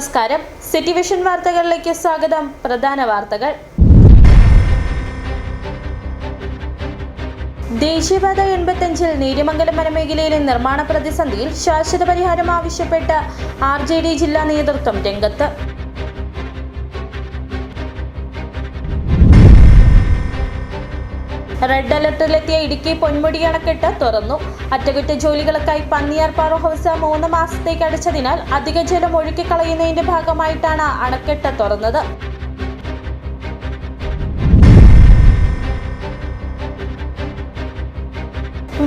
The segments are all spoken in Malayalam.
നമസ്കാരം. സിറ്റി വിഷൻ വാർത്തകളിലേക്ക് സ്വാഗതം. പ്രധാന വാർത്തകൾ. ദേശീയപാത 85 നീരിമംഗലം വനമേഖലയിലെ നിർമ്മാണ പ്രതിസന്ധിയിൽ ശാശ്വത പരിഹാരം ആവശ്യപ്പെട്ട് RJD ജില്ലാ നേതൃത്വം രംഗത്ത്. റെഡ് അലർട്ടിലെത്തിയ ഇടുക്കി പൊന്മുടി അണക്കെട്ട് തുറന്നു. അറ്റകുറ്റജോലികൾക്കായി പന്നിയാർ പവർ ഹൗസ് 3 മാസത്തേക്ക് അടച്ചതിനാൽ അധിക ജലം ഒഴുക്കിക്കളയുന്നതിന്റെ ഭാഗമായിട്ടാണ് അണക്കെട്ട് തുറന്നത്.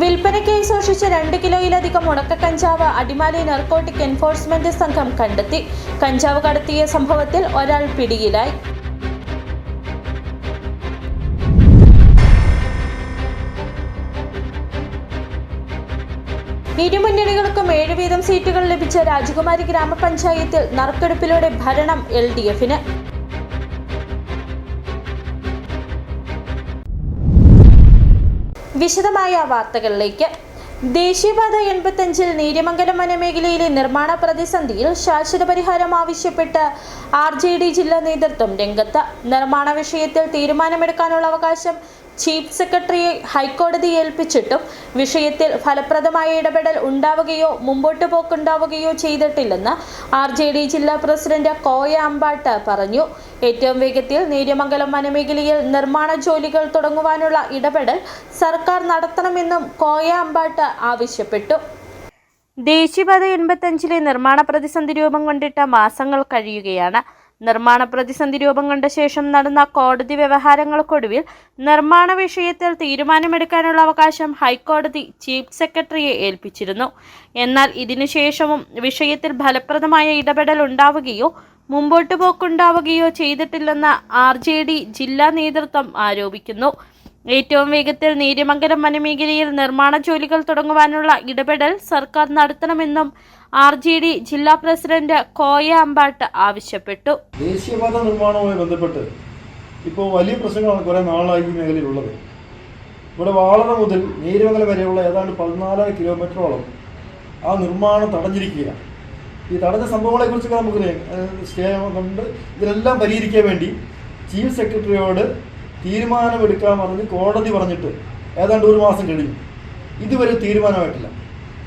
വിൽപ്പനയ്ക്കായി സൂക്ഷിച്ച 2 കിലോയിലധികം ഉണക്ക കഞ്ചാവ് അടിമാലി നർക്കോട്ടിക് എൻഫോഴ്സ്മെന്റ് സംഘം കണ്ടെത്തി. കഞ്ചാവ് കടത്തിയ സംഭവത്തിൽ ഒരാൾ പിടിയിലായി. ഇരുമുന്നണികൾക്കും 7 വീതം സീറ്റുകൾ ലഭിച്ച രാജകുമാരി ഗ്രാമപഞ്ചായത്തിൽ നറുക്കെടുപ്പിലൂടെ ഭരണം LDF-ന്. വിശദമായ വാർത്തകളിലേക്ക്. ദേശീയപാത 85 നീരിമംഗലം വനമേഖലയിലെ നിർമ്മാണ പ്രതിസന്ധിയിൽ ശാശ്വത പരിഹാരം ആവശ്യപ്പെട്ട് RJD ജില്ലാ നേതൃത്വം രംഗത്ത്. നിർമ്മാണ വിഷയത്തിൽ തീരുമാനമെടുക്കാനുള്ള അവകാശം ചീഫ് സെക്രട്ടറിയെ ഹൈക്കോടതി ഏൽപ്പിച്ചിട്ടും വിഷയത്തിൽ ഫലപ്രദമായ ഇടപെടൽ ഉണ്ടാവുകയോ മുമ്പോട്ട് പോക്കുണ്ടാവുകയോ ചെയ്തിട്ടില്ലെന്ന് RJD ജില്ലാ പ്രസിഡന്റ് കോയ അമ്പാട്ട് പറഞ്ഞു. ഏറ്റവും വേഗത്തിൽ നീരിമംഗലം വനമേഖലയിൽ നിർമ്മാണ ജോലികൾ തുടങ്ങുവാനുള്ള ഇടപെടൽ സർക്കാർ നടത്തണമെന്നും കോയ അമ്പാട്ട് ആവശ്യപ്പെട്ടു. ദേശീയപാത 85 നിർമ്മാണ പ്രതിസന്ധി രൂപം കൊണ്ടിട്ട് മാസങ്ങൾ കഴിയുകയാണ്. നിർമ്മാണ പ്രതിസന്ധി രൂപം കൊണ്ട ശേഷം നടന്ന കോടതി വ്യവഹാരങ്ങൾക്കൊടുവിൽ നിർമ്മാണ വിഷയത്തിൽ തീരുമാനമെടുക്കാനുള്ള അവകാശം ഹൈക്കോടതി ചീഫ് സെക്രട്ടറിയെ ഏൽപ്പിച്ചിരുന്നു. എന്നാൽ ഇതിനുശേഷവും വിഷയത്തിൽ ഫലപ്രദമായ ഇടപെടൽ ഉണ്ടാവുകയോ മുമ്പോട്ട് പോക്കുണ്ടാവുകയോ ചെയ്തിട്ടില്ലെന്ന് RJD ജില്ലാ നേതൃത്വം ആരോപിക്കുന്നു. ഏറ്റവും വേഗത്തിൽ നീരിമംഗലം വനമേഖലയിൽ നിർമ്മാണ ജോലികൾ തുടങ്ങുവാനുള്ള ഇടപെടൽ സർക്കാർ നടത്തണമെന്നും RJD ജില്ലാ പ്രസിഡന്റ് കോയ അമ്പാട്ട് ആവശ്യപ്പെട്ടു. ദേശീയപാത നിർമ്മാണവുമായി ബന്ധപ്പെട്ട് ഇപ്പോൾ വലിയ പ്രശ്നങ്ങളാണ് കുറേ നാളായി ഈ മേഖലയിലുള്ളത്. ഇവിടെ വാളറ മുതൽ നീരിമംഗലം വരെയുള്ള ഏതാണ്ട് 14 കിലോമീറ്ററോളം ആ നിർമ്മാണം തടഞ്ഞിരിക്കുകയാണ്. ഈ തടഞ്ഞ സംഭവങ്ങളെക്കുറിച്ചൊക്കെ നമുക്ക് സ്റ്റേ കൊണ്ട് ഇതിനെല്ലാം പരിഹരിക്കാൻ വേണ്ടി ചീഫ് സെക്രട്ടറിയോട് തീരുമാനമെടുക്കാൻ പറഞ്ഞ് കോടതി പറഞ്ഞിട്ട് ഏതാണ്ട് 1 മാസം കഴിഞ്ഞു. ഇതുവരെ തീരുമാനമായിട്ടില്ല.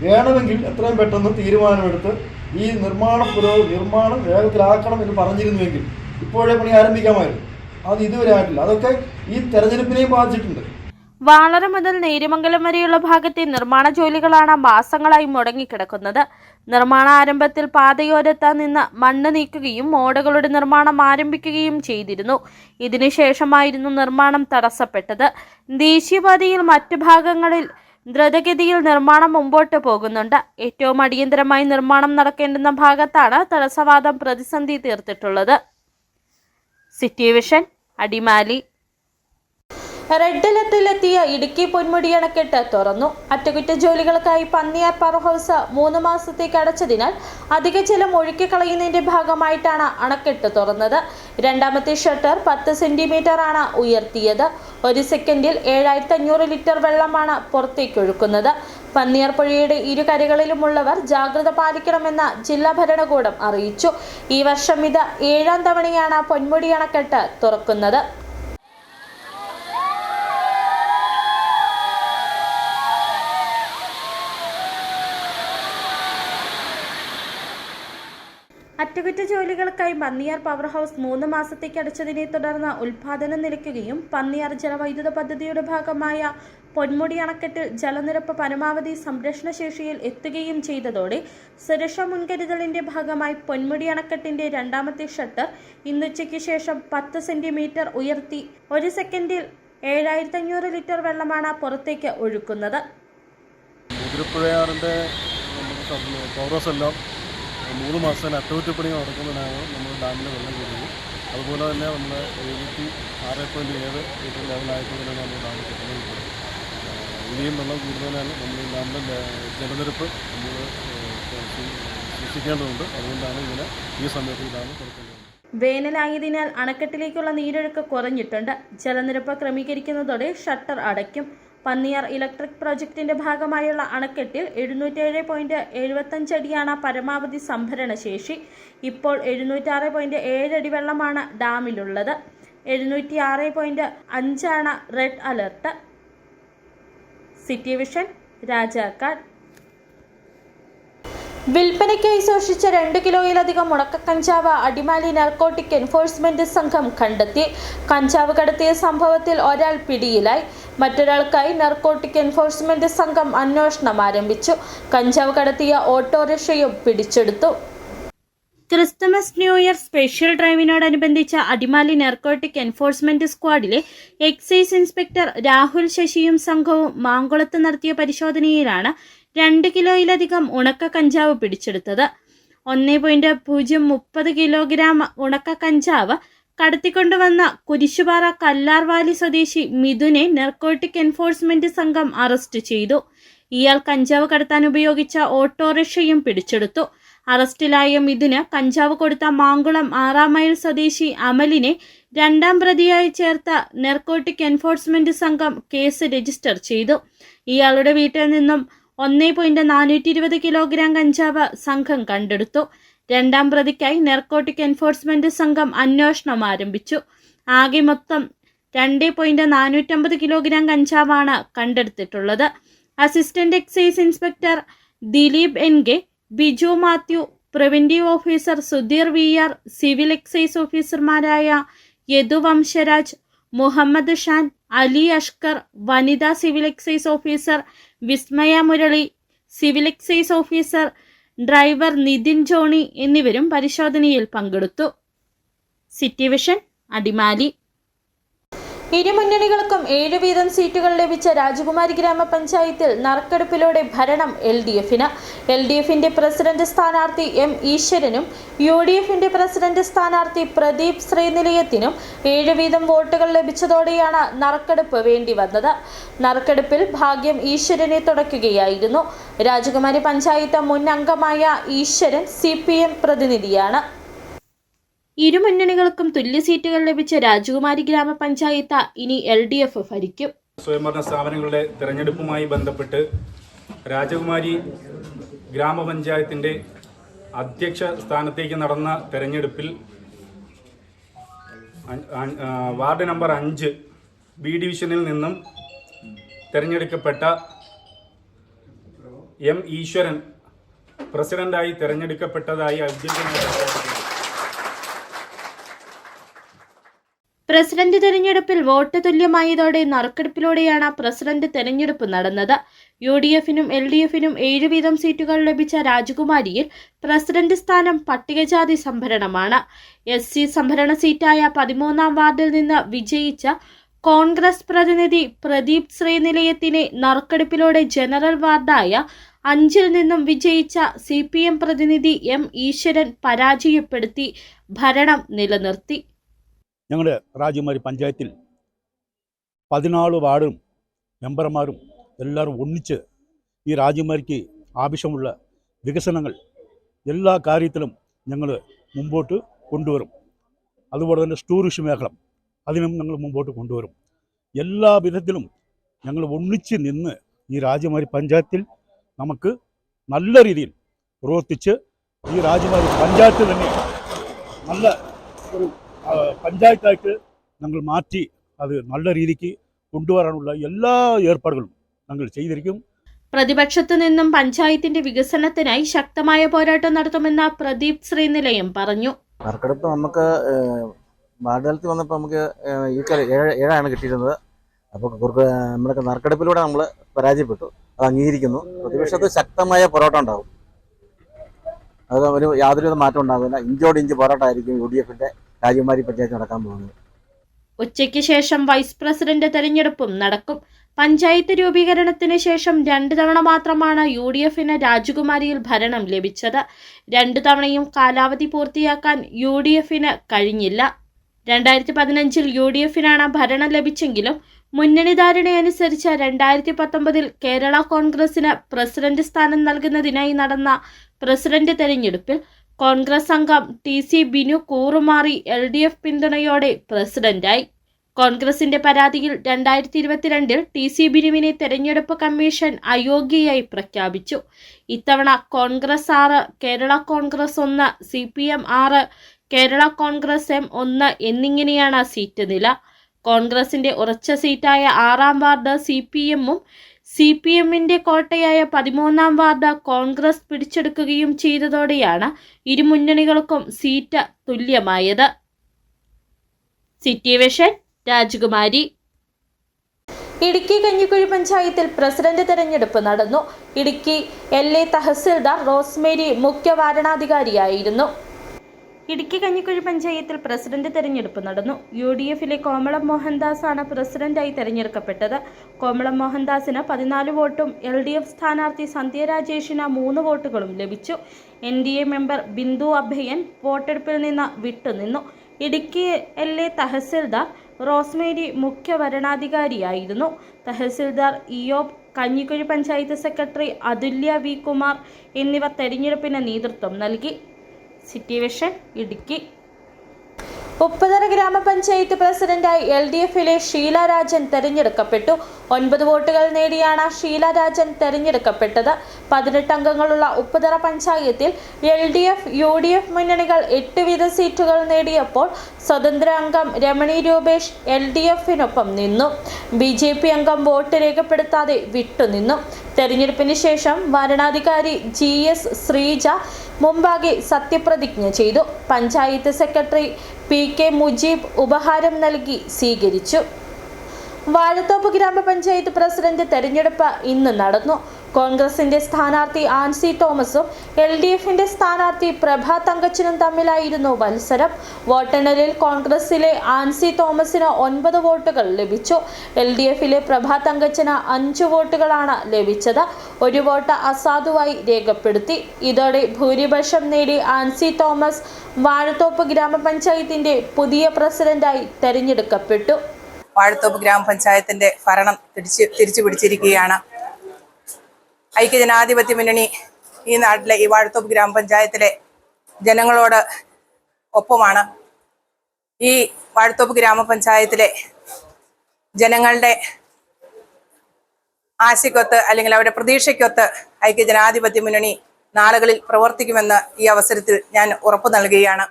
വേണമെങ്കിൽ എത്രയും പെട്ടെന്ന് തീരുമാനമെടുത്ത് ഈ നിർമ്മാണം വേഗത്തിലാക്കണം എന്ന് പറഞ്ഞിരുന്നുവെങ്കിൽ ഇപ്പോഴേ പണി ആരംഭിക്കാമായിരുന്നു. അത് ഇതുവരെ ആയിട്ടില്ല. അതൊക്കെ ഈ തെരഞ്ഞെടുപ്പിനെയും ബാധിച്ചിട്ടുണ്ട്. വാളറ മുതൽ നീരിമംഗലം വരെയുള്ള ഭാഗത്തെ നിർമ്മാണ ജോലികളാണ് മാസങ്ങളായി മുടങ്ങിക്കിടക്കുന്നത്. നിർമ്മാണ ആരംഭത്തിൽ പാതയോരത്ത് നിന്ന് മണ്ണ് നീക്കുകയും ഓടകളുടെ നിർമ്മാണം ആരംഭിക്കുകയും ചെയ്തിരുന്നു. ഇതിനുശേഷമായിരുന്നു നിർമ്മാണം തടസ്സപ്പെട്ടത്. ദേശീയപാതയിൽ മറ്റു ഭാഗങ്ങളിൽ ദ്രുതഗതിയിൽ നിർമ്മാണം മുമ്പോട്ട് പോകുന്നുണ്ട്. ഏറ്റവും അടിയന്തരമായി നിർമ്മാണം നടക്കേണ്ടുന്ന ഭാഗത്താണ് തടസ്സവാദം പ്രതിസന്ധി തീർത്തിട്ടുള്ളത്. City Vision, Adimali. റെഡ് അലർട്ടിലെത്തിയ ഇടുക്കി പൊന്മുടി അണക്കെട്ട് തുറന്നു. അറ്റകുറ്റജോലികൾക്കായി പന്നിയാർ പവർ ഹൗസ് 3 മാസത്തേക്ക് അടച്ചതിനാൽ അധിക ജലം ഒഴുക്കിക്കളയുന്നതിന്റെ ഭാഗമായിട്ടാണ് അണക്കെട്ട് തുറന്നത്. രണ്ടാമത്തെ ഷട്ടർ 10 സെന്റിമീറ്ററാണ് ഉയർത്തിയത്. 1 സെക്കൻഡിൽ 7500 ലിറ്റർ വെള്ളമാണ് പുറത്തേക്കൊഴുക്കുന്നത്. പന്നിയാർ പുഴയുടെ 2 കരകളിലുമുള്ളവർ ജാഗ്രത പാലിക്കണമെന്ന് ജില്ലാ ഭരണകൂടം അറിയിച്ചു. ഈ വർഷം ഇത് 7ാം തവണയാണ് പൊന്മുടി അണക്കെട്ട് തുറക്കുന്നത്. അറ്റകുറ്റജോലികൾക്കായി പന്നിയാർ പവർ ഹൗസ് 3 മാസത്തേക്ക് അടച്ചതിനെ തുടർന്ന് ഉൽപാദനം നിലയ്ക്കുകയും പന്നിയാർ ജലവൈദ്യുത പദ്ധതിയുടെ ഭാഗമായ പൊന്മുടി അണക്കെട്ടിൽ ജലനിരപ്പ് പരമാവധി സംരക്ഷണശേഷിയിൽ എത്തുകയും ചെയ്തതോടെ സുരക്ഷാ മുൻകരുതലിന്റെ ഭാഗമായി പൊന്മുടി അണക്കെട്ടിന്റെ 2ാമത്തെ ഷട്ടർ ഇന്നുച്ചയ്ക്ക് ശേഷം 10 സെന്റിമീറ്റർ ഉയർത്തി 1 സെക്കൻഡിൽ 7500 ലിറ്റർ വെള്ളമാണ് പുറത്തേക്ക് ഒഴുക്കുന്നത്. 3 മാസത്തിന് അറ്റകുറ്റപ്പണി നടക്കുന്നതിനാണ് നമ്മൾ ഡാമിൽ വെള്ളം കയറുന്നത്. അതുപോലെ തന്നെ നമ്മൾ 76.7 മീറ്റർ ലെവലായപ്പോഴാണ് നമ്മൾ ഡാമിൽ തുറന്നിരിക്കുന്നത്. ഇനിയും വെള്ളം കൂടുതലാണ്. നമ്മൾ ഡാമിൻ്റെ ജലനിരപ്പ് നമ്മൾ സൂക്ഷിക്കേണ്ടതുണ്ട്. അതുകൊണ്ടാണ് ഈ സമയത്ത് ഈ ഡാം തുറക്കുന്നത്. വേനലായതിനാൽ അണക്കെട്ടിലേക്കുള്ള നീരൊഴുക്ക് കുറഞ്ഞിട്ടുണ്ട്. ജലനിരപ്പ് ക്രമീകരിക്കുന്നതോടെ ഷട്ടർ അടയ്ക്കും. പന്നിയാർ ഇലക്ട്രിക് പ്രോജക്റ്റിന്റെ ഭാഗമായുള്ള അണക്കെട്ടിൽ 707.75 അടിയാണ് പരമാവധി സംഭരണ ശേഷി. ഇപ്പോൾ 706.7 അടി വെള്ളമാണ് ഡാമിലുള്ളത്. 706.5 ആണ് red alert. City Vision, Rajakkad. വിൽപ്പനയ്ക്കായി സൂക്ഷിച്ച 2 കിലോയിലധികം ഉണക്കക്കഞ്ചാവ് അടിമാലി നാർക്കോട്ടിക് എൻഫോഴ്സ്മെന്റ് സംഘം കണ്ടെത്തി. കഞ്ചാവ് കടത്തിയ സംഭവത്തിൽ ഒരാൾ പിടിയിലായി. മറ്റൊരാൾക്കായി നാർക്കോട്ടിക് എൻഫോഴ്സ്മെന്റ് സംഘം അന്വേഷണം ആരംഭിച്ചു. കഞ്ചാവ് കടത്തിയ ഓട്ടോറിക്ഷയും പിടിച്ചെടുത്തു. ക്രിസ്തുമസ് ന്യൂ ഇയർ സ്പെഷ്യൽ ഡ്രൈവിനോടനുബന്ധിച്ച അടിമാലി നാർക്കോട്ടിക് എൻഫോഴ്സ്മെന്റ് സ്ക്വാഡിലെ എക്സൈസ് ഇൻസ്പെക്ടർ രാഹുൽ ശശിയും സംഘവും മാങ്കുളത്ത് നടത്തിയ പരിശോധനയിലാണ് 2 കിലോയിലധികം ഉണക്ക കഞ്ചാവ് പിടിച്ചെടുത്തത്. 1.030 കിലോഗ്രാം ഉണക്ക കഞ്ചാവ് കടത്തിക്കൊണ്ടുവന്ന കുരിശുപാറ കല്ലാർവാലി സ്വദേശി മിഥുനെ നാർക്കോട്ടിക് എൻഫോഴ്സ്മെന്റ് സംഘം അറസ്റ്റ് ചെയ്തു. ഇയാൾ കഞ്ചാവ് കടത്താൻ ഉപയോഗിച്ച ഓട്ടോറിക്ഷയും പിടിച്ചെടുത്തു. അറസ്റ്റിലായ മിഥുന് കഞ്ചാവ് കൊടുത്ത മാങ്കുളം 6 മൈൽ സ്വദേശി അമലിനെ 2ാം പ്രതിയായി ചേർത്ത നാർക്കോട്ടിക് എൻഫോഴ്സ്മെന്റ് സംഘം കേസ് രജിസ്റ്റർ ചെയ്തു. ഇയാളുടെ വീട്ടിൽ നിന്നും 1.420 കിലോഗ്രാം കഞ്ചാവ് സംഘം കണ്ടെടുത്തു. 2ാം പ്രതിക്കായി നാർക്കോട്ടിക് എൻഫോഴ്സ്മെന്റ് സംഘം അന്വേഷണം ആരംഭിച്ചു. ആകെ മൊത്തം 2.450 കിലോഗ്രാം കഞ്ചാവാണ് കണ്ടെടുത്തിട്ടുള്ളത്. Assistant excise inspector Dileep NK, Biju Mathew, preventive officer Sudheer VR, civil excise ഓഫീസർമാരായ യദു വംശരാജ്, മുഹമ്മദ് ഷാൻ, അലി അഷ്കർ, വനിതാ civil excise officer Vismaya Murali, civil excise officer driver Nithin Johny എന്നിവരും പരിശോധനയിൽ പങ്കെടുത്തു. City Vision, Adimali. ഇരു മുന്നണികൾക്കും 7 വീതം സീറ്റുകൾ ലഭിച്ച രാജകുമാരി ഗ്രാമപഞ്ചായത്തിൽ നറുക്കെടുപ്പിലൂടെ ഭരണം LDF-ന്. LDF-ന്റെ പ്രസിഡന്റ് സ്ഥാനാർത്ഥി M ഈശ്വരനും UDF-ന്റെ പ്രസിഡന്റ് സ്ഥാനാർത്ഥി പ്രദീപ് ശ്രീനിലയത്തിനും 7 വീതം വോട്ടുകൾ ലഭിച്ചതോടെയാണ് നറുക്കെടുപ്പ് വേണ്ടി വന്നത്. നറുക്കെടുപ്പിൽ ഭാഗ്യം ഈശ്വരനെ തുടയ്ക്കുകയായിരുന്നു. രാജകുമാരി പഞ്ചായത്ത് മുൻ അംഗമായ ഈശ്വരൻ CPM പ്രതിനിധിയാണ്. ഇരു മുന്നണികൾക്കും തുല്യ സീറ്റുകൾ ലഭിച്ച രാജകുമാരി ഗ്രാമപഞ്ചായത്ത് ഇനി LDF ഭരിക്കും. സ്വയംഭരണ സ്ഥാപനങ്ങളുടെ തെരഞ്ഞെടുപ്പുമായി ബന്ധപ്പെട്ട് രാജകുമാരി ഗ്രാമപഞ്ചായത്തിൻ്റെ അധ്യക്ഷ സ്ഥാനത്തേക്ക് നടന്ന തെരഞ്ഞെടുപ്പിൽ വാർഡ് നമ്പർ 5 B ഡിവിഷനിൽ നിന്നും തെരഞ്ഞെടുക്കപ്പെട്ട M ഈശ്വരൻ പ്രസിഡന്റായി തെരഞ്ഞെടുക്കപ്പെട്ടതായി ഔദ്യോഗികമായി പ്രസിഡന്റ് തെരഞ്ഞെടുപ്പിൽ വോട്ട് തുല്യമായതോടെ നറുക്കെടുപ്പിലൂടെയാണ് പ്രസിഡന്റ് തെരഞ്ഞെടുപ്പ് നടന്നത്. UDF-നും LDF-നും 7 വീതം സീറ്റുകൾ ലഭിച്ച രാജകുമാരിയിൽ പ്രസിഡന്റ് സ്ഥാനം പട്ടികജാതി സംഭരണമാണ്. SC സംഭരണ സീറ്റായ 13ാം വാർഡിൽ നിന്ന് വിജയിച്ച കോൺഗ്രസ് പ്രതിനിധി പ്രദീപ് ശ്രീനിലയത്തിനെ നറുക്കെടുപ്പിലൂടെ ജനറൽ വാർഡായ 5-ൽ നിന്നും വിജയിച്ച CPM പ്രതിനിധി M ഈശ്വരൻ പരാജയപ്പെടുത്തി ഭരണം നിലനിർത്തി. ഞങ്ങളുടെ രാജകുമാരി പഞ്ചായത്തിൽ 14 വാർഡും മെമ്പർമാരും എല്ലാവരും ഒന്നിച്ച് ഈ രാജകുമാരിക്ക് ആവശ്യമുള്ള വികസനങ്ങൾ എല്ലാ കാര്യത്തിലും ഞങ്ങൾ മുമ്പോട്ട് കൊണ്ടുവരും. അതുപോലെ തന്നെ ടൂറിസ്റ്റ് മേഖല അതിനും ഞങ്ങൾ മുമ്പോട്ട് കൊണ്ടുവരും. എല്ലാ വിധത്തിലും ഞങ്ങൾ ഒന്നിച്ച് നിന്ന് ഈ രാജകുമാരി പഞ്ചായത്തിൽ നമുക്ക് നല്ല രീതിയിൽ പ്രവർത്തിച്ച് ഈ രാജകുമാരി പഞ്ചായത്ത് തന്നെ നല്ല ഒരു പഞ്ചായത്തായിട്ട് ഞങ്ങൾ മാറ്റി അത് നല്ല രീതിക്ക് കൊണ്ടുവരാനുള്ള എല്ലാ ഏർപ്പാടുകളും ഞങ്ങൾ ചെയ്തിരിക്കും. പ്രതിപക്ഷത്തു നിന്നും പഞ്ചായത്തിന്റെ വികസനത്തിനായി ശക്തമായ പോരാട്ടം നടത്തുമെന്ന് പ്രദീപ് ശ്രീനിലയം പറഞ്ഞു. നറുക്കെടുപ്പ് നമുക്ക് വാർഡ് തലത്തിൽ വന്നപ്പോൾ നമുക്ക് ഈ 7 കിട്ടിയിരുന്നത്. അപ്പോൾ നമ്മുടെ നറുക്കെടുപ്പിലൂടെ നമ്മൾ പരാജയപ്പെട്ടു. അത് അംഗീകരിക്കുന്നു. പ്രതിപക്ഷത്ത് ശക്തമായ പോരാട്ടം ഉണ്ടാകും. അത് യാതൊരുവിധ മാറ്റം ഉണ്ടാകില്ല. ഇഞ്ചോടിഞ്ച് പോരാട്ടമായിരിക്കും UDF-ന്റെ രാജകുമാരി പഞ്ചായത്ത് നടക്കാൻ പോകുന്നത്. ഉച്ചയ്ക്ക് ശേഷം വൈസ് പ്രസിഡന്റ് തെരഞ്ഞെടുപ്പും നടക്കും. പഞ്ചായത്ത് രൂപീകരണത്തിന് ശേഷം 2 തവണ മാത്രമാണ് UDF-ന് രാജകുമാരിയിൽ ഭരണം ലഭിച്ചത്. 2 തവണയും കാലാവധി പൂർത്തിയാക്കാൻ UDF-ന് കഴിഞ്ഞില്ല. 2015-ൽ UDF-നാണ് ഭരണം ലഭിച്ചെങ്കിലും മുന്നണി ധാരണയനുസരിച്ച് 2019-ൽ കേരള കോൺഗ്രസിന് പ്രസിഡന്റ് സ്ഥാനം നൽകുന്നതിനായി നടന്ന പ്രസിഡന്റ് തെരഞ്ഞെടുപ്പിൽ കോൺഗ്രസ് അംഗം TC ബിനു കൂറുമാറി LDF പിന്തുണയോടെ പ്രസിഡന്റായി. കോൺഗ്രസിന്റെ പരാതിയിൽ 2022 TC ബിനുവിനെ തെരഞ്ഞെടുപ്പ് കമ്മീഷൻ അയോഗ്യയായി പ്രഖ്യാപിച്ചു. ഇത്തവണ കോൺഗ്രസ് 6, കേരള കോൺഗ്രസ് 1, CPM 6, കേരള കോൺഗ്രസ് M 1 എന്നിങ്ങനെയാണ് സീറ്റ് നില. കോൺഗ്രസിന്റെ ഉറച്ച സീറ്റായ 6ാം വാർഡ് CPM-ഉം CPM-ന്റെ കോട്ടയായ 13ാം വാർഡ് കോൺഗ്രസ് പിടിച്ചെടുക്കുകയും ചെയ്തതോടെയാണ് ഇരു മുന്നണികൾക്കും സീറ്റ് തുല്യമായത്. സിറ്റി വിഷൻ രാജകുമാരി. ഇടുക്കി കഞ്ഞിക്കുഴി പഞ്ചായത്തിൽ പ്രസിഡന്റ് തെരഞ്ഞെടുപ്പ് നടന്നു. ഇടുക്കി LA തഹസിൽദാർ റോസ്മേരി മുഖ്യ വാരണാധികാരിയായിരുന്നു. ഇടുക്കി കഞ്ഞിക്കുഴി പഞ്ചായത്തിൽ പ്രസിഡന്റ് തെരഞ്ഞെടുപ്പ് നടന്നു. UDF-ലെ കോമളം മോഹൻദാസ് ആണ് പ്രസിഡന്റായി തെരഞ്ഞെടുക്കപ്പെട്ടത്. കോമളം മോഹൻദാസിന് 14 വോട്ടും LDF സ്ഥാനാർത്ഥി സന്ധ്യ രാജേഷിന് 3 വോട്ടുകളും ലഭിച്ചു. NDA മെമ്പർ ബിന്ദു അഭയൻ വോട്ടെടുപ്പിൽ നിന്ന് വിട്ടുനിന്നു. ഇടുക്കി LA തഹസിൽദാർ റോസ്മേരി മുഖ്യ വരണാധികാരിയായിരുന്നു. തഹസിൽദാർ ഇയോബ്, കഞ്ഞിക്കുഴി പഞ്ചായത്ത് സെക്രട്ടറി അതുല്യ V. കുമാർ എന്നിവർ തെരഞ്ഞെടുപ്പിന് നേതൃത്വം നൽകി. City vision Idukki. ഉപ്പുതറ ഗ്രാമപഞ്ചായത്ത് പ്രസിഡന്റായി LDF-ലെ ഷീല രാജൻ തെരഞ്ഞെടുക്കപ്പെട്ടു. 9 വോട്ടുകൾ നേടിയാണ് ഷീല രാജൻ തെരഞ്ഞെടുക്കപ്പെട്ടത്. 18 അംഗങ്ങളുള്ള ഉപ്പുതറ പഞ്ചായത്തിൽ LDF, UDF മുന്നണികൾ 8 വീത സീറ്റുകൾ നേടിയപ്പോൾ സ്വതന്ത്ര അംഗം രമണി രൂപേഷ് LDF-നൊപ്പം നിന്നു. BJP അംഗം വോട്ട് രേഖപ്പെടുത്താതെ വിട്ടുനിന്നു. തെരഞ്ഞെടുപ്പിന് ശേഷം വരണാധികാരി GS ശ്രീജ മുമ്പാകെ സത്യപ്രതിജ്ഞ ചെയ്തു. പഞ്ചായത്ത് സെക്രട്ടറി PK മുജീബ് ഉപഹാരം നൽകി സ്വീകരിച്ചു. വാഴത്തോപ്പ് ഗ്രാമപഞ്ചായത്ത് പ്രസിഡന്റ് തെരഞ്ഞെടുപ്പ് ഇന്ന് നടന്നു. കോൺഗ്രസിന്റെ സ്ഥാനാർത്ഥി ആൻസി തോമസും LDF-ന്റെ സ്ഥാനാർത്ഥി പ്രഭ തങ്കച്ചനും തമ്മിലായിരുന്നു മത്സരം. വോട്ടെണ്ണലിൽ കോൺഗ്രസിലെ ആൻസി തോമസിന് 9 വോട്ടുകൾ ലഭിച്ചു. LDF-ലെ പ്രഭ തങ്കച്ചന് 5 വോട്ടുകളാണ് ലഭിച്ചത്. 1 വോട്ട് അസാധുവായി രേഖപ്പെടുത്തി. ഇതോടെ ഭൂരിപക്ഷം നേടി ആൻസി തോമസ് വാഴത്തോപ്പ് ഗ്രാമപഞ്ചായത്തിന്റെ പുതിയ പ്രസിഡന്റായി തെരഞ്ഞെടുക്കപ്പെട്ടു. വാഴത്തോപ്പ് ഗ്രാമപഞ്ചായത്തിന്റെ ഭരണം തിരിച്ചു പിടിച്ചിരിക്കുകയാണ്. ഐക്യജനാധിപത്യ മുന്നണി ഈ നാട്ടിലെ ഈ വാഴത്തോപ്പ് ഗ്രാമപഞ്ചായത്തിലെ ജനങ്ങളോട് ഒപ്പമാണ്. ഈ വാഴത്തോപ്പ് ഗ്രാമപഞ്ചായത്തിലെ ജനങ്ങളുടെ ആശയ്ക്കൊത്ത് അല്ലെങ്കിൽ അവരുടെ പ്രതീക്ഷയ്ക്കൊത്ത് ഐക്യജനാധിപത്യ മുന്നണി നാളുകളിൽ പ്രവർത്തിക്കുമെന്ന് ഈ അവസരത്തിൽ ഞാൻ ഉറപ്പു നൽകുകയാണ്.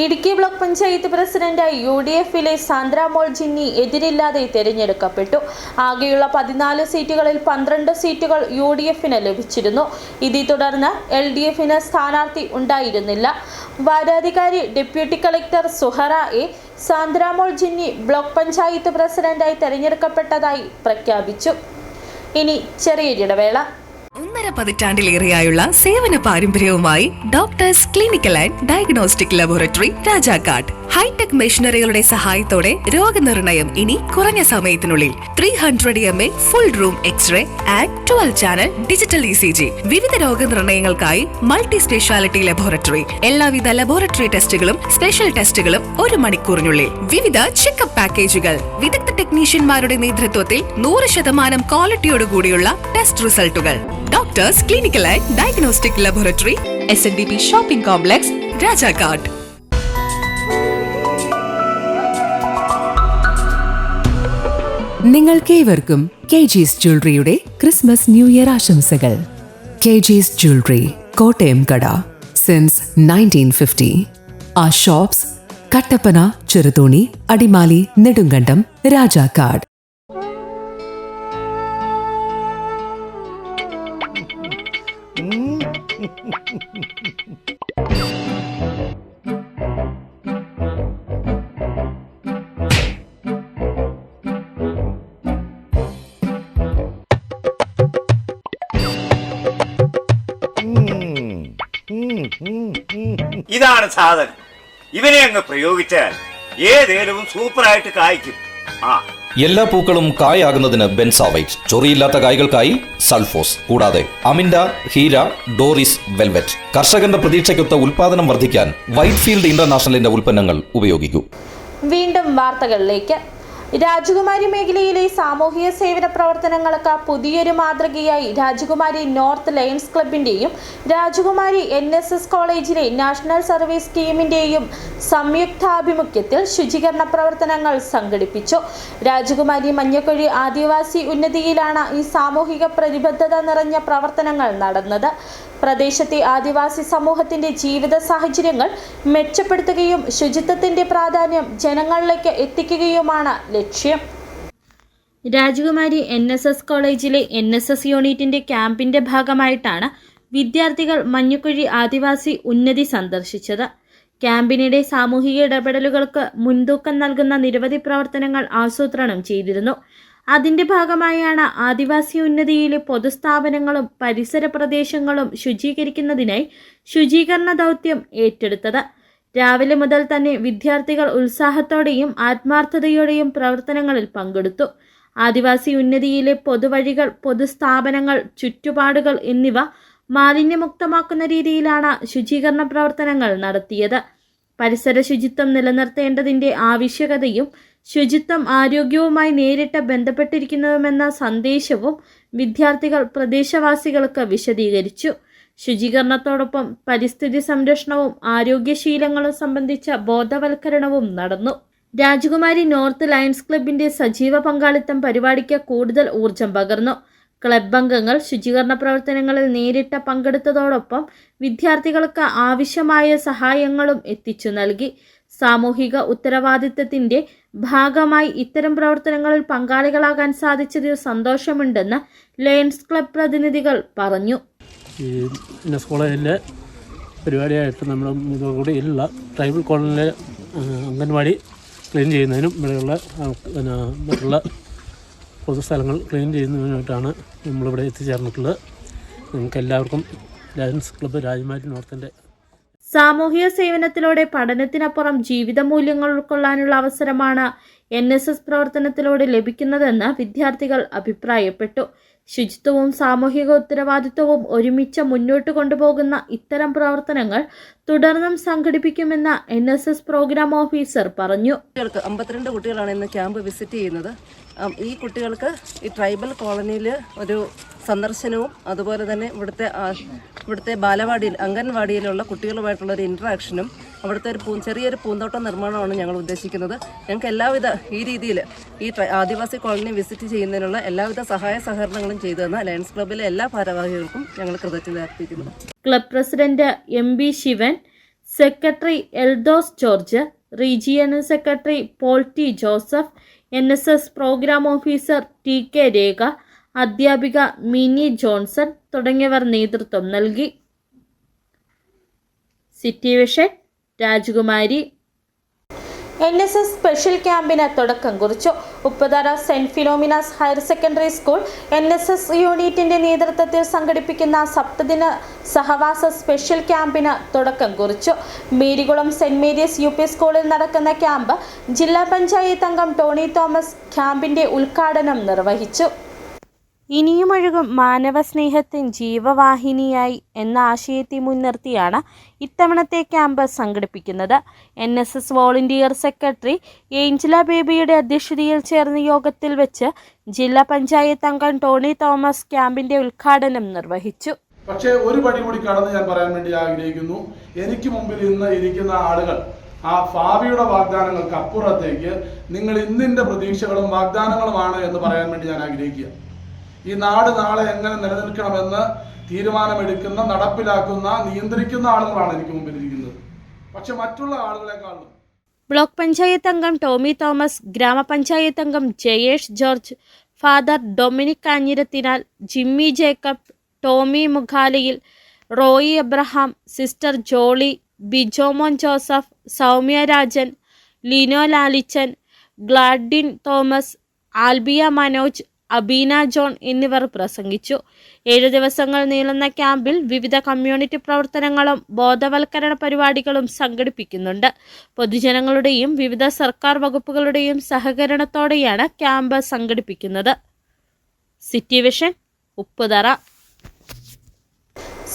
ഇടുക്കി ബ്ലോക്ക് പഞ്ചായത്ത് പ്രസിഡന്റായി UDF-ലെ സാന്ദ്ര മോൾ ജിന്നി എതിരില്ലാതെ തെരഞ്ഞെടുക്കപ്പെട്ടു. ആകെയുള്ള 14 സീറ്റുകളിൽ 12 സീറ്റുകൾ UDF-ന് ലഭിച്ചിരുന്നു. ഇതേ തുടർന്ന് LDF-ന് സ്ഥാനാർത്ഥി ഉണ്ടായിരുന്നില്ല. വാരാധികാരി deputy collector Suhara A. Sandra Mol Jinny block panchayat പ്രസിഡന്റായി തെരഞ്ഞെടുക്കപ്പെട്ടതായി പ്രഖ്യാപിച്ചു. ഇനി ചെറിയൊരിടവേള. 1.5 പതിറ്റാണ്ടിലേറെയായുള്ള സേവന പാരമ്പര്യവുമായി Doctors Clinical and Diagnostic Laboratory Rajakkad. Hi tech മെഷീനറികളുടെ സഹായത്തോടെ രോഗനിർണയം ഇനി കുറഞ്ഞ സമയത്തിനുള്ളിൽ. 300 mA full room x ray and 12 channel digital ECG. വിവിധ രോഗനിർണയങ്ങൾക്കായി മൾട്ടി സ്പെഷ്യാലിറ്റി ലബോറട്ടറി. എല്ലാവിധ ലബോറട്ടറി ടെസ്റ്റുകളും സ്പെഷ്യൽ ടെസ്റ്റുകളും 1 മണിക്കൂറിനുള്ളിൽ. വിവിധ ചെക്കപ്പ് പാക്കേജുകൾ. വിദഗ്ധ ടെക്നീഷ്യന്മാരുടെ നേതൃത്വത്തിൽ 100% ക്വാളിറ്റിയോടുകൂടിയുള്ള ടെസ്റ്റ് റിസൾട്ടുകൾ. Doctors Clinical and Diagnostic Laboratory, SNDP shopping complex, Rajakkad. നിങ്ങൾക്കേവർക്കും KG's ജ്വല്ലറിയുടെ ക്രിസ്മസ് ന്യൂ ഇയർ ആശംസകൾ. KG's ജ്വല്ലറി, കോട്ടയം കട, since 1950. Our shops, Kattappana, Cheruthoni, Adimali, Nedumkandam, Rajakkad. ഇതാണ് സാധനം. ഇവനെ അങ്ങ് പ്രയോഗിച്ചാൽ ഏതേലവും സൂപ്പറായിട്ട് കായ്ക്കും. എല്ലാ പൂക്കളും കായാകുന്നതിന് ബെൻസാവൈറ്റ്, ചൊറിയില്ലാത്ത കായ്കൾക്കായി സൾഫോസ്, കൂടാതെ അമിൻഡ, ഹീര, ഡോറിസ്, വെൽവെറ്റ്. കർഷകന്റെ പ്രതീക്ഷയ്ക്കൊത്ത ഉൽപാദനം വർദ്ധിക്കാൻ വൈറ്റ്ഫീൽഡ് ഇന്റർനാഷണലിന്റെ ഉൽപ്പന്നങ്ങൾ ഉപയോഗിക്കൂ. വീണ്ടും വാർത്തകളിലേക്ക്. രാജകുമാരി മേഖലയിലെ സാമൂഹിക സേവന പ്രവർത്തനങ്ങൾക്ക് പുതിയൊരു മാതൃകയായി രാജകുമാരി നോർത്ത് ലയൺസ് ക്ലബിന്റെയും രാജകുമാരി NSS കോളേജിലെ നാഷണൽ സർവീസ് സ്കീമിന്റെയും സംയുക്താഭിമുഖ്യത്തിൽ ശുചീകരണ പ്രവർത്തനങ്ങൾ സംഘടിപ്പിച്ചു. രാജകുമാരി മഞ്ഞക്കുഴി ആദിവാസി ഉന്നതിയിലാണ് ഈ സാമൂഹിക പ്രതിബദ്ധത നിറഞ്ഞ പ്രവർത്തനങ്ങൾ നടന്നത്. പ്രദേശത്തെ ആദിവാസി സമൂഹത്തിന്റെ ജീവിത സാഹചര്യങ്ങൾ മെച്ചപ്പെടുത്തുകയും ശുചിത്വത്തിന്റെ പ്രാധാന്യം ജനങ്ങളിലേക്ക് എത്തിക്കുകയുമാണ് ലക്ഷ്യം. രാജകുമാരി NSS കോളേജിലെ NSS യൂണിറ്റിന്റെ ക്യാമ്പിന്റെ ഭാഗമായിട്ടാണ് വിദ്യാർത്ഥികൾ മഞ്ഞക്കുഴി ആദിവാസി ഉന്നതി സന്ദർശിച്ചത്. ക്യാമ്പിനിടെ സാമൂഹിക ഇടപെടലുകൾക്ക് മുൻതൂക്കം നൽകുന്ന നിരവധി പ്രവർത്തനങ്ങൾ ആസൂത്രണം ചെയ്തിരുന്നു. അതിന്റെ ഭാഗമായാണ് ആദിവാസി ഉന്നതിയിലെ പൊതുസ്ഥാപനങ്ങളും പരിസര പ്രദേശങ്ങളും ശുചീകരിക്കുന്നതിനായി ശുചീകരണ ദൗത്യം ഏറ്റെടുത്തത്. രാവിലെ മുതൽ തന്നെ വിദ്യാർത്ഥികൾ ഉത്സാഹത്തോടെയും ആത്മാർത്ഥതയോടെയും പ്രവർത്തനങ്ങളിൽ പങ്കെടുത്തു. ആദിവാസി ഉന്നതിയിലെ പൊതുവഴികൾ, പൊതുസ്ഥാപനങ്ങൾ, ചുറ്റുപാടുകൾ എന്നിവ മാലിന്യമുക്തമാക്കുന്ന രീതിയിലാണ് ശുചീകരണ പ്രവർത്തനങ്ങൾ നടത്തിയത്. പരിസര ശുചിത്വം നിലനിർത്തേണ്ടതിന്റെ ആവശ്യകതയും ശുചിത്വം ആരോഗ്യവുമായി നേരിട്ട് ബന്ധപ്പെട്ടിരിക്കുന്നതുമെന്ന സന്ദേശവും വിദ്യാർത്ഥികൾ പ്രദേശവാസികൾക്ക് വിശദീകരിച്ചു. ശുചീകരണത്തോടൊപ്പം പരിസ്ഥിതി സംരക്ഷണവും ആരോഗ്യശീലങ്ങളും സംബന്ധിച്ച ബോധവൽക്കരണവും നടന്നു. രാജകുമാരി നോർത്ത് ലയൺസ് ക്ലബിന്റെ സജീവ പങ്കാളിത്തം പരിപാടിക്ക് കൂടുതൽ ഊർജം പകർന്നു. ക്ലബ് അംഗങ്ങൾ ശുചീകരണ പ്രവർത്തനങ്ങളിൽ നേരിട്ട് പങ്കെടുത്തതോടൊപ്പം വിദ്യാർത്ഥികൾക്ക് ആവശ്യമായ സഹായങ്ങളും എത്തിച്ചു നൽകി. സാമൂഹിക ഉത്തരവാദിത്തത്തിന്റെ ഭാഗമായി ഇത്തരം പ്രവർത്തനങ്ങളിൽ പങ്കാളികളാകാൻ സാധിച്ചതിൽ സന്തോഷമുണ്ടെന്ന് ലയൺസ് ക്ലബ് പ്രതിനിധികൾ പറഞ്ഞു. ഈ NSS കോളേജിലെ പരിപാടിയായിട്ട് നമ്മൾ ഇതോടുകൂടിയുള്ള ട്രൈബൽ കോളനിയിലെ അംഗൻവാടി ക്ലീൻ ചെയ്യുന്നതിനും ഇവിടെയുള്ള മറ്റുള്ള പൊതുസ്ഥലങ്ങൾ ക്ലീൻ ചെയ്യുന്നതിനായിട്ടാണ് നമ്മളിവിടെ എത്തിച്ചേർന്നിട്ടുള്ളത്. നിങ്ങൾക്ക് എല്ലാവർക്കും ലയൺസ് ക്ലബ്ബ് രാജകുമാരി നോർത്തിൻ്റെ സാമൂഹിക സേവനത്തിലൂടെ പഠനത്തിനപ്പുറം ജീവിത മൂല്യങ്ങൾ ഉൾക്കൊള്ളാനുള്ള അവസരമാണ് NSS പ്രവർത്തനത്തിലൂടെ ലഭിക്കുന്നതെന്ന് വിദ്യാർത്ഥികൾ അഭിപ്രായപ്പെട്ടു. ശുചിത്വവും സാമൂഹിക ഉത്തരവാദിത്വവും ഒരുമിച്ച് മുന്നോട്ട് കൊണ്ടുപോകുന്ന ഇത്തരം പ്രവർത്തനങ്ങൾ തുടർന്നും സംഘടിപ്പിക്കുമെന്ന് NSS പ്രോഗ്രാം ഓഫീസർ പറഞ്ഞു. 52 കുട്ടികളാണ് ഇന്ന് ക്യാമ്പ് വിസിറ്റ് ചെയ്യുന്നത്. ഈ കുട്ടികൾക്ക് ഈ ട്രൈബൽ കോളനിയിൽ ഒരു സന്ദർശനവും അതുപോലെ തന്നെ ഇവിടുത്തെ ബാലവാടിയിൽ അംഗൻവാടിയിലുള്ള കുട്ടികളുമായിട്ടുള്ള ഒരു ഇൻട്രാക്ഷനും അവിടുത്തെ ചെറിയൊരു പൂന്തോട്ടം നിർമ്മാണമാണ് ഞങ്ങൾ ഉദ്ദേശിക്കുന്നത്. ഞങ്ങൾക്ക് എല്ലാവിധ ഈ രീതിയിൽ ഈ ആദിവാസി കോളനി വിസിറ്റ് ചെയ്യുന്നതിനുള്ള എല്ലാവിധ സഹായ സഹകരണങ്ങളും ചെയ്തു തന്ന ലയൺസ് ക്ലബ്ബിലെ എല്ലാ ഭാരവാഹികൾക്കും ഞങ്ങൾ കൃതജ്ഞത അർപ്പിക്കുന്നു. Club president MB Shivan, secretary Eldhose George, regional secretary Paul T Joseph, NSS programme officer TK Rekha, അധ്യാപിക മിനി ജോൺസൺ തുടങ്ങിയവർ നേതൃത്വം നൽകി. City vision Rajakumari. NSS special ക്യാമ്പിന് തുടക്കം കുറിച്ചു. Upputhara saint Philomena's higher secondary school NSS യൂണിറ്റിന്റെ നേതൃത്വത്തിൽ സംഘടിപ്പിക്കുന്ന സപ്തദിന സഹവാസ സ്പെഷ്യൽ ക്യാമ്പിന് തുടക്കം കുറിച്ചു. മേരികുളം സെന്റ് മേരീസ് UP സ്കൂളിൽ നടക്കുന്ന ക്യാമ്പ് ജില്ലാ പഞ്ചായത്ത് അംഗം ടോണി തോമസ് ക്യാമ്പിന്റെ ഉദ്ഘാടനം നിർവഹിച്ചു. ഇനിയുമൊഴുകും മാനവസ്നേഹത്തിൻ ജീവവാഹിനിയായി എന്ന ആശയത്തെ മുൻനിർത്തിയാണ് ഇത്തവണത്തെ ക്യാമ്പ് സംഘടിപ്പിക്കുന്നത്. NSS വോളണ്ടിയർ സെക്രട്ടറി ഏഞ്ചല ബേബിയുടെ അധ്യക്ഷതയിൽ ചേർന്ന യോഗത്തിൽ വെച്ച് ജില്ലാ പഞ്ചായത്ത് അംഗം ടോണി തോമസ് ക്യാമ്പിന്റെ ഉദ്ഘാടനം നിർവഹിച്ചു. പക്ഷേ ഒരു പടി കൂടി കടന്ന് ഞാൻ പറയാൻ വേണ്ടി ആഗ്രഹിക്കുന്നു. എനിക്ക് മുമ്പിൽ ഇന്ന് ഇരിക്കുന്ന ആളുകൾ ആ ഭാവിയുടെ വാഗ്ദാനങ്ങൾക്ക് അപ്പുറത്തേക്ക് നിങ്ങൾ ഇന്നിന്റെ പ്രതീക്ഷകളും വാഗ്ദാനങ്ങളുമാണ് എന്ന് പറയാൻ വേണ്ടി ഞാൻ ആഗ്രഹിക്കുക. ഈ നാട് നാളെ എങ്ങനെ നിലനിൽക്കണമെന്ന് തീരുമാനമെടുക്കുന്ന, നടപ്പിലാക്കുന്ന, നിയന്ത്രിക്കുന്ന ആളുകളാണ് എനിക്ക് മുമ്പിലിരിക്കുന്നത്. പക്ഷെ മറ്റുള്ള ആളുകളെക്കാളും ബ്ലോക്ക് പഞ്ചായത്ത് അംഗം ടോമി തോമസ്, ഗ്രാമപഞ്ചായത്ത് അംഗം ജയേഷ് ജോർജ്, ഫാദർ ഡൊമിനിക് കാഞ്ഞിരത്തിനാൽ, ജിമ്മി ജേക്കബ്, ടോമി മുഖാലയിൽ, റോയി എബ്രഹാം, സിസ്റ്റർ ജോളി, ബിജോമോൻ ജോസഫ്, സൗമ്യ രാജൻ, ലിനോ ലാലിച്ചൻ, ഗ്ലാഡിൻ തോമസ്, ആൽബിയ മനോജ്, അബീന ജോൺ എന്നിവർ പ്രസംഗിച്ചു. 7 ദിവസങ്ങൾ നീളുന്ന ക്യാമ്പിൽ വിവിധ കമ്മ്യൂണിറ്റി പ്രവർത്തനങ്ങളും ബോധവൽക്കരണ പരിപാടികളും സംഘടിപ്പിക്കുന്നുണ്ട്. പൊതുജനങ്ങളുടെയും വിവിധ സർക്കാർ വകുപ്പുകളുടെയും സഹകരണത്തോടെയാണ് ക്യാമ്പ് സംഘടിപ്പിക്കുന്നത്. City Vision Upputhara.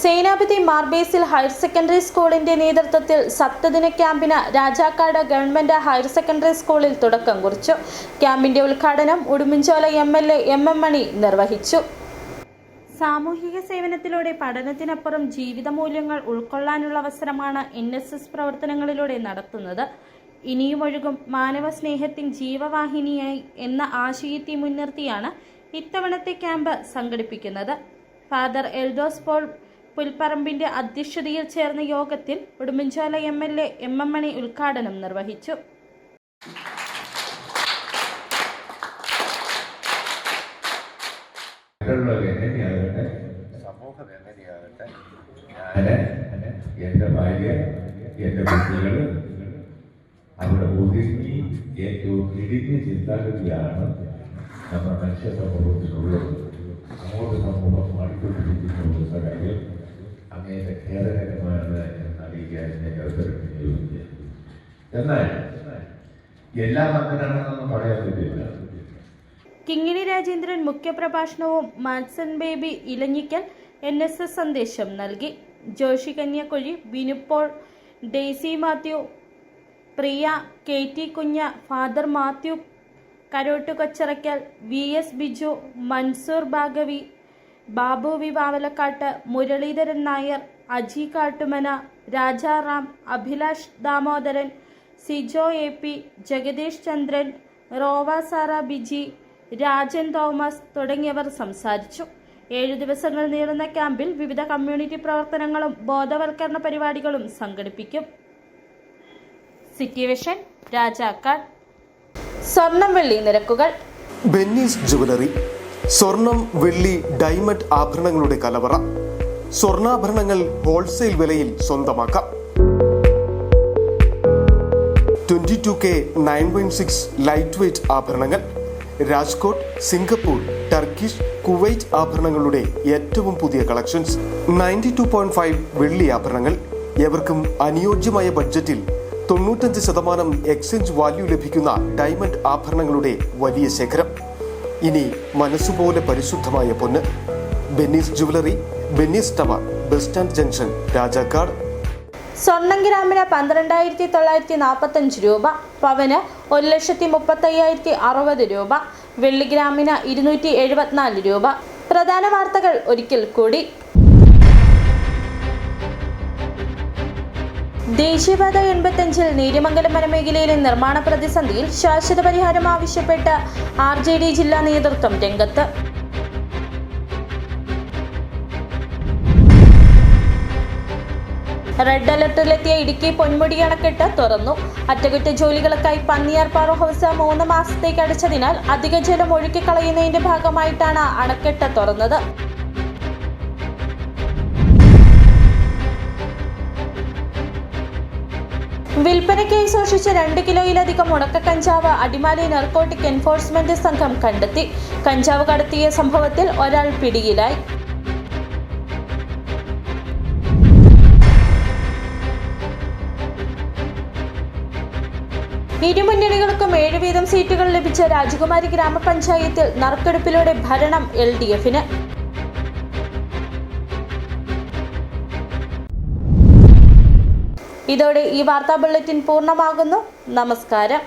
Senapathy Mar Basil higher secondary സ്കൂളിന്റെ നേതൃത്വത്തിൽ സപ്തദിന ക്യാമ്പിന് രാജാക്കാട് ഗവൺമെന്റ് ഹയർ സെക്കൻഡറി സ്കൂളിൽ തുടക്കം കുറിച്ചു. ക്യാമ്പിന്റെ ഉദ്ഘാടനം ഉടുമ്പൻചോല MLA MM മണി നിർവഹിച്ചു. സാമൂഹിക സേവനത്തിലൂടെ പഠനത്തിനപ്പുറം ജീവിത മൂല്യങ്ങൾ ഉൾക്കൊള്ളാനുള്ള അവസരമാണ് NSS പ്രവർത്തനങ്ങളിലൂടെ നടത്തുന്നത്. ഇനിയും ഒഴുകും മാനവ സ്നേഹത്തിൻ ജീവവാഹിനിയായി എന്ന ആശയത്തെ മുൻനിർത്തിയാണ് ഇത്തവണത്തെ ക്യാമ്പ് സംഘടിപ്പിക്കുന്നത്. ഫാദർ എൽദോസ് പോൾ പുൽപ്പറമ്പിന്റെ അധ്യക്ഷതയിൽ ചേർന്ന യോഗത്തിൽ ഉടുമ്പൻചോല MLA MM മണി ഉദ്ഘാടനം നിർവഹിച്ചു. എങ്ങനെയാകട്ടെ, സമൂഹം എങ്ങനെയാകട്ടെ, ഞാൻ, എൻ്റെ ഭാര്യ, എൻ്റെ കുട്ടികൾ അവിടെ ഒതുങ്ങി ഏറ്റവും ഇടുങ്ങിയ ചിന്താഗതിയാണ് നമ്മുടെ മനുഷ്യ സമൂഹത്തിനുള്ളത്. അങ്ങോട്ട് സമൂഹം മാറിക്കൊണ്ടിരിക്കുന്ന കാര്യം അങ്ങേറ്റ ഖേദകരമാണ് എന്നറിയിക്കാൻ ഞാൻ അവസരം വിനിയോഗിക്കുക. എന്നാൽ എല്ലാം അങ്ങനെയാണെന്നൊന്നും പറയാൻ പറ്റില്ല. കിങ്ങിണി രാജേന്ദ്രൻ മുഖ്യപ്രഭാഷണവും മാൻസൺ ബേബി ഇലഞ്ഞിക്കൽ NSS സന്ദേശം നൽകി. Joshy Kanyakuzhi, Binupaul, Daisy Mathew, Priya, KT Kunja, father Mathew Karott Kochirackal, VS Biju, Mansoor Bhagavi, Babu V Vavalakkattu, Muraleedharan Nair, Aji Kattumana, Rajaram, Abhilash Damodaran, Sijo AP, Jagadeesh Chandran, Rova Sara Biji, Rajan Thomas തുടങ്ങിയവർ സംസാരിച്ചു. 7 ദിവസങ്ങൾ നീളുന്ന ക്യാമ്പിൽ വിവിധ കമ്മ്യൂണിറ്റി പ്രവർത്തനങ്ങളും ബോധവൽക്കരണ പരിപാടികളും സംഘടിപ്പിക്കും. City Vision, Rajakkad. സ്വർണം വെള്ളി നിരക്കുകൾ. ബെന്നീസ് ജുവലറി, സ്വർണം വെള്ളി ഡയമണ്ട് ആഭരണങ്ങളുടെ കലവറ. സ്വർണ്ണാഭരണങ്ങൾ ഹോൾസെയിൽ വിലയിൽ സ്വന്തമാക്കാം. 22K 916 ലൈറ്റ് വെയ്റ്റ് ആഭരണങ്ങൾ, രാജ്കോട്ട്, സിംഗപ്പൂർ, ടർക്കിഷ്, കുവൈറ്റ് ആഭരണങ്ങളുടെ ഏറ്റവും പുതിയ കളക്ഷൻസ്. 92.5 വെള്ളി ആഭരണങ്ങൾ. എവർക്കും അനുയോജ്യമായ ബഡ്ജറ്റിൽ 95% എക്സ്ചേഞ്ച് വാല്യൂ ലഭിക്കുന്ന ഡയമണ്ട് ആഭരണങ്ങളുടെ വലിയ ശേഖരം. ഇനി മനസ്സുപോലെ പരിശുദ്ധമായ പൊന്ന്. Benny's jewellery, Benny's tower, bus stand junction, Rajakkad. സ്വർണം ഗ്രാമിന് 12,945 രൂപ, പവന് 1,35,060 രൂപ, വെള്ളി ഗ്രാമിന് 274 രൂപ. പ്രധാന വാർത്തകൾ ഒരിക്കൽ കൂടി. ദേശീയപാത 85 നേര്യമംഗലം വനമേഖലയിലെ നിർമ്മാണ പ്രതിസന്ധിയിൽ ശാശ്വത പരിഹാരം ആവശ്യപ്പെട്ട് RJD ജില്ലാ നേതൃത്വം രംഗത്ത്. റെഡ് അലർട്ടിലെത്തിയ ഇടുക്കി പൊന്മുടി അണക്കെട്ട് തുറന്നു. അറ്റകുറ്റജോലികൾക്കായി പന്നിയാർ പവർ ഹൗസ് 3 മാസത്തേക്ക് അടച്ചതിനാൽ അധിക ജലം ഒഴുക്കിക്കളയുന്നതിന്റെ ഭാഗമായിട്ടാണ് അണക്കെട്ട് തുറന്നത്. വിൽപ്പനയ്ക്കായി സൂക്ഷിച്ച 2 കിലോയിലധികം ഉണക്ക കഞ്ചാവ് അടിമാലി നർക്കോട്ടിക് എൻഫോഴ്സ്മെന്റ് സംഘം കണ്ടെത്തി. കഞ്ചാവ് കടത്തിയ സംഭവത്തിൽ ഒരാൾ പിടിയിലായി. ഇരുമുന്നണികൾക്കും 7 വീതം സീറ്റുകൾ ലഭിച്ച രാജകുമാരി ഗ്രാമപഞ്ചായത്തിൽ നറുക്കെടുപ്പിലൂടെ ഭരണം LDF-ന്. ഇതോടെ ഈ വാർത്താ ബുള്ളറ്റിൻ പൂർണ്ണമാകുന്നു. നമസ്കാരം.